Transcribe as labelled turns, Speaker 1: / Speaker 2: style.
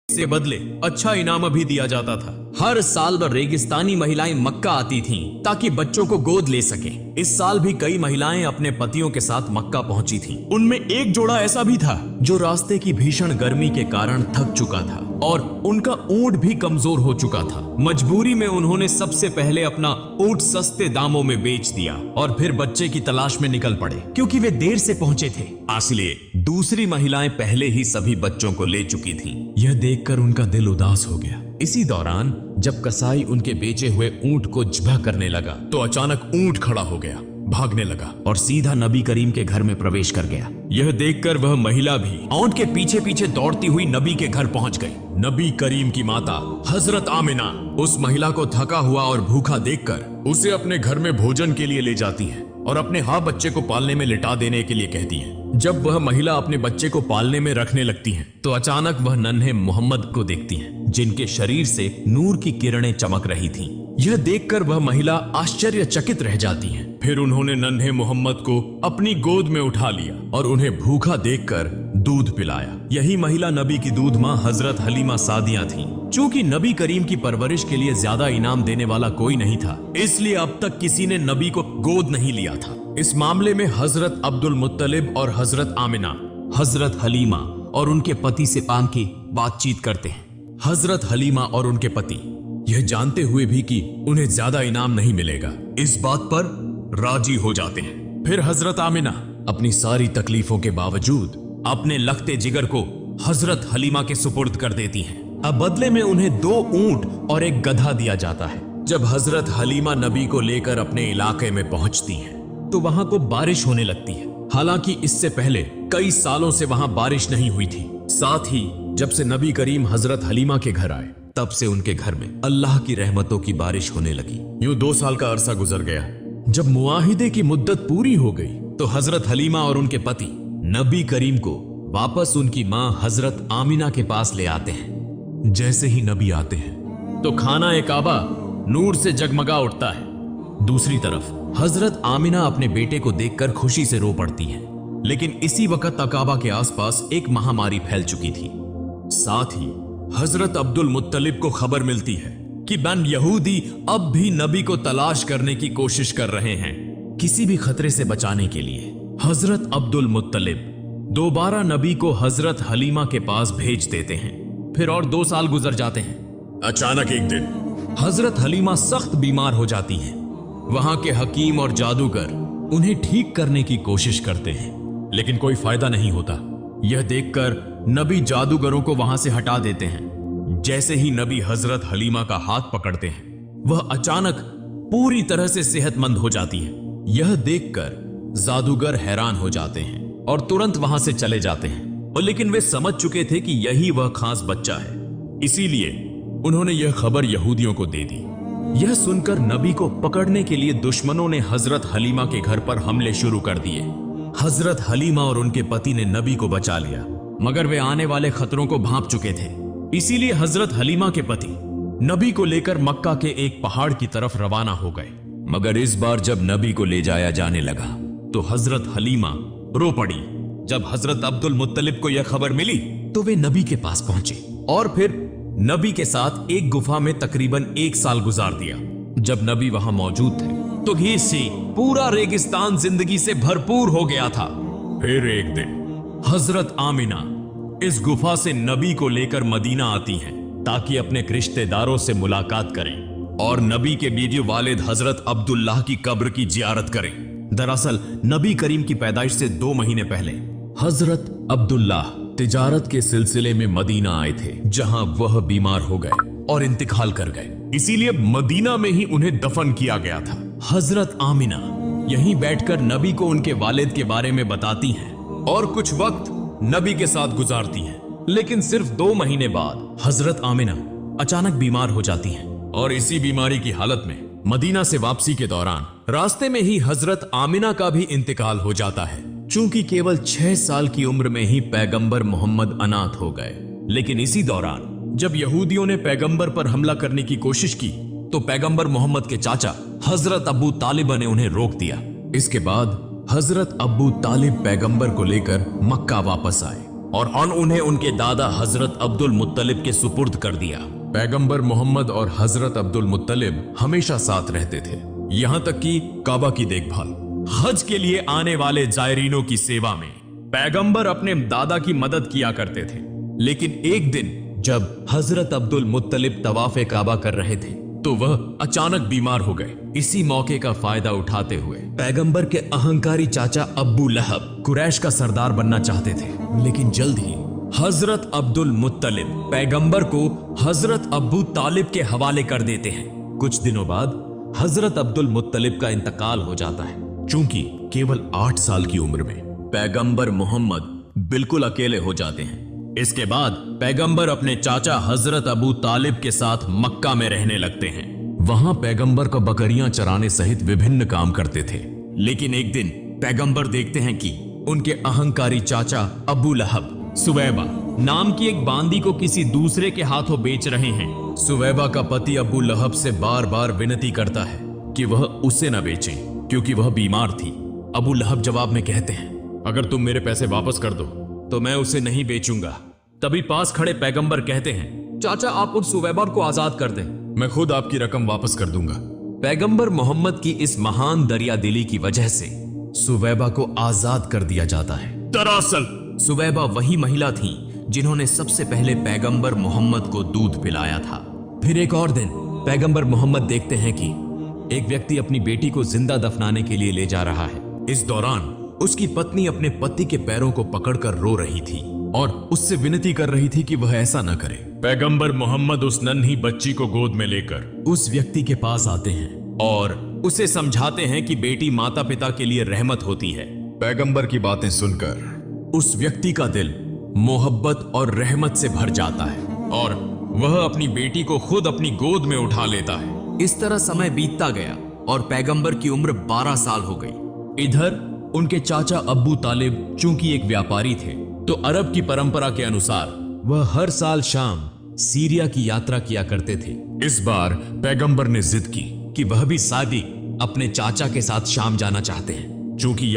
Speaker 1: इसके बदले अच्छा इनाम भी दिया जाता था। हर साल रेगिस्तानी महिलाएं मक्का आती थीं ताकि बच्चों को गोद ले सकें। इस साल भी कई महिलाएं अपने पतियों के साथ मक्का पहुंची थीं। उनमें एक जोड़ा ऐसा भी था जो रास्ते की भीषण गर्मी के कारण थक चुका था और उनका ऊंट भी कमजोर हो चुका था। मजबूरी में उन्होंने सबसे पहले अपना ऊंट सस्ते दामों में बेच दिया और फिर बच्चे की तलाश में निकल पड़े क्योंकि वे देर से पहुंचे थे। इसलिए दूसरी महिलाएं पहले ही सभी बच्चों को ले चुकी थीं। यह देखकर उनका दिल उदास हो गया। इसी दौरान जब कसाई उनके बेचे हुए ऊंट को ज़िबा करने लगा तो अचानक ऊंट खड़ा हो गया, भागने लगा और सीधा नबी करीम के घर में प्रवेश कर गया। यह देखकर वह महिला भी ऊंट के पीछे पीछे दौड़ती हुई नबी के घर पहुंच गई। नबी करीम की माता हजरत आमिना उस महिला को थका हुआ और भूखा देखकर उसे अपने घर में भोजन के लिए ले जाती है और अपने बच्चे को पालने में लिटा देने के लिए कहती है। जब वह महिला अपने बच्चे को पालने में रखने लगती है तो अचानक वह नन्हे मोहम्मद को देखती है जिनके शरीर से नूर की किरणें चमक रही थीं। यह देखकर वह महिला आश्चर्यचकित रह जाती है। फिर उन्होंने नन्हे मोहम्मद को अपनी गोद में उठा लिया और उन्हें भूखा देखकर दूध पिलाया। यही महिला नबी की दूध माँ हजरत हलीमा सादिया थी। चूंकि नबी करीम की परवरिश के लिए ज्यादा इनाम देने वाला कोई नहीं था, इसलिए अब तक किसी ने नबी को गोद नहीं लिया था। इस मामले में हजरत अब्दुल मुत्तलिब और हजरत आमिना हजरत हलीमा और उनके पति से पान की बातचीत करते हैं। हजरत हलीमा और उनके पति यह जानते हुए भी कि उन्हें ज्यादा इनाम नहीं मिलेगा, इस बात पर राजी हो जाते हैं। फिर हजरत आमिना अपनी सारी तकलीफों के बावजूद अपने लखते जिगर को हजरत हलीमा के सुपुर्द कर देती हैं। अब बदले में उन्हें 2 ऊंट और एक गधा दिया जाता है। जब हजरत हलीमा नबी को लेकर अपने इलाके में पहुंचती हैं तो वहां को बारिश होने लगती है। हालांकि इससे पहले कई सालों से वहां बारिश नहीं हुई थी। साथ ही जब से नबी करीम हजरत हलीमा के घर आए तब से उनके घर में अल्लाह की रहमतों की बारिश होने लगी। यूं 2 साल का अरसा गुजर गया। जब मुआहिदे की मुद्दत पूरी हो गई तो हजरत हलीमा और उनके पति नबी करीम को वापस उनकी मां हजरत आमिना के पास ले आते हैं। जैसे ही नबी आते हैं तो खाना ए काबा नूर से जगमगा उठता है। दूसरी तरफ हजरत आमिना अपने बेटे को देखकर खुशी से रो पड़ती हैं। लेकिन इसी वक्त अकाबा के आसपास एक महामारी फैल चुकी थी। साथ ही हजरत अब्दुल मुत्तलिब को खबर मिलती है कि बन यहूदी अब भी नबी को तलाश करने की कोशिश कर रहे हैं। किसी भी खतरे से बचाने के लिए हजरत अब्दुल मुत्तलिब दोबारा नबी को हजरत हलीमा के पास भेज देते हैं। फिर और 2 साल गुजर जाते हैं। अचानक एक दिन हजरत हलीमा सख्त बीमार हो जाती हैं। वहां के हकीम और जादूगर उन्हें ठीक करने की कोशिश करते हैं लेकिन कोई फायदा नहीं होता। यह देखकर नबी जादूगरों को वहां से हटा देते हैं। जैसे ही नबी हजरत हलीमा का हाथ पकड़ते हैं वह अचानक पूरी तरह से सेहतमंद हो जाती है। यह देखकर जादूगर हैरान हो जाते हैं और तुरंत वहां से चले जाते हैं। और लेकिन वे समझ चुके थे कि यही वह खास बच्चा है, इसीलिए उन्होंने यह खबर यहूदियों को दे दी। यह सुनकर नबी को पकड़ने के लिए दुश्मनों ने हजरत हलीमा के घर पर हमले शुरू कर दिए। हजरत हलीमा और उनके पति ने नबी को बचा लिया, मगर वे आने वाले खतरों को भांप चुके थे। इसीलिए हजरत हलीमा के पति नबी को लेकर मक्का के एक पहाड़ की तरफ रवाना हो गए। मगर इस बार जब नबी को ले जाया जाने लगा तो हजरत हलीमा रो पड़ी। जब हजरत अब्दुल मुत्तलिब को यह खबर मिली तो वे नबी के पास पहुंचे और फिर नबी के साथ एक गुफा में तकरीबन 1 साल गुजार दिया। जब नबी वहां मौजूद थे तो घी से पूरा रेगिस्तान जिंदगी से भरपूर हो गया था। फिर एक दिन हजरत आमिना इस गुफा से नबी को लेकर मदीना आती हैं ताकि अपने रिश्तेदारों से मुलाकात करें और नबी के बीवी वालिद हजरत अब्दुल्लाह की कब्र की जियारत करें। दरअसल नबी करीम की पैदाइश से 2 महीने पहले हजरत अब्दुल्लाह तिजारत के सिलसिले में मदीना आए थे, जहां वह बीमार हो गए और इंतकाल कर गए। इसीलिए मदीना में ही उन्हें दफन किया गया था। हजरत आमिना यहीं बैठकर नबी को उनके वालिद के बारे में बताती हैं और कुछ वक्त नबी के साथ गुजारती हैं। लेकिन सिर्फ 2 महीने बाद हजरत आमिना अचानक बीमार हो जाती हैं और इसी बीमारी की हालत में मदीना से वापसी के दौरान रास्ते में ही हजरत आमिना का भी इंतकाल हो जाता है। चूंकि केवल 6 साल की उम्र में ही पैगंबर मोहम्मद अनाथ हो गए। लेकिन इसी दौरान जब यहूदियों ने पैगंबर पर हमला करने की कोशिश की तो पैगंबर मोहम्मद के चाचा हजरत अबू तालिब ने उन्हें रोक दिया। इसके बाद हजरत अबू तालिब पैगंबर को लेकर मक्का वापस आए और उन्हें उनके दादा हजरत अब्दुल मुत्तलिब के सुपुर्द कर दिया। पैगंबर मोहम्मद और हजरत अब्दुल मुत्तलिब हमेशा साथ रहते थे, यहाँ तक कि काबा की देखभाल, हज के लिए आने वाले जायरीनों की सेवा में पैगंबर अपने दादा की मदद किया करते थे। लेकिन एक दिन जब हजरत अब्दुल मुत्तलिब तवाफ़े काबा कर रहे थे तो वह अचानक बीमार हो गए। इसी मौके का फायदा उठाते हुए पैगंबर के अहंकारी चाचा अब्बू लहब कुरैश का सरदार बनना चाहते थे, लेकिन जल्द ही हजरत अब्दुल मुत्तलिब पैगंबर को हजरत अब्बू तालिब के हवाले कर देते हैं। कुछ दिनों बाद हजरत अब्दुल मुत्तलिब का इंतकाल हो जाता है। चूंकि केवल 8 साल की उम्र में पैगंबर मोहम्मद बिल्कुल अकेले हो जाते हैं। इसके बाद पैगंबर अपने चाचा हजरत अबू तालिब के साथ मक्का में रहने लगते हैं। वहां पैगंबर को बकरियां चराने सहित विभिन्न काम करते थे। लेकिन एक दिन पैगंबर देखते हैं कि उनके अहंकारी चाचा अबू लहब सुवैबा नाम की एक बांदी को किसी दूसरे के हाथों बेच रहे हैं। सुवैबा का पति अबू लहब से बार बार विनती करता है कि वह उसे न बेचें, क्योंकि वह बीमार थी। अबू लहब जवाब में कहते हैं, अगर तुम मेरे पैसे वापस कर दो तो मैं उसे नहीं बेचूंगा। तभी पास खड़े पैगंबर कहते हैं, चाचा आप उन सुवैबा को आजाद कर दें, मैं खुद आपकी रकम वापस कर दूंगा। पैगंबर मोहम्मद की इस महान दरिया दिली की वजह से सुवैबा को आजाद कर दिया जाता है। दरअसल सुवैबा वही महिला थी जिन्होंने सबसे पहले पैगंबर मोहम्मद को दूध पिलाया था। फिर एक और दिन पैगंबर मोहम्मद देखते हैं कि एक व्यक्ति अपनी बेटी को जिंदा दफनाने के लिए ले जा रहा है। इस दौरान उसकी पत्नी अपने पति के पैरों को पकड़कर रो रही थी और उससे विनती कर रही थी कि वह ऐसा न करे। पैगंबर मोहम्मद उस नन्ही बच्ची को गोद में लेकर उस व्यक्ति के पास आते हैं और उसे समझाते हैं कि बेटी माता पिता के लिए रहमत होती है। पैगंबर की बातें सुनकर उस व्यक्ति का दिल मोहब्बत और रहमत से भर जाता है और वह अपनी बेटी को खुद अपनी गोद में उठा लेता है। इस तरह समय बीतता गया और पैगंबर की उम्र 12 साल हो गई। इधर उनके चाचा अब्बू तालिब चूंकि एक व्यापारी थे, तो अरब की परंपरा के अनुसार वह हर साल शाम सीरिया की यात्रा किया करते थे। इस बार पैगंबर ने जिद की कि वह भी सादी अपने चाचा के साथ शाम जाना चाहते हैं। चूंकि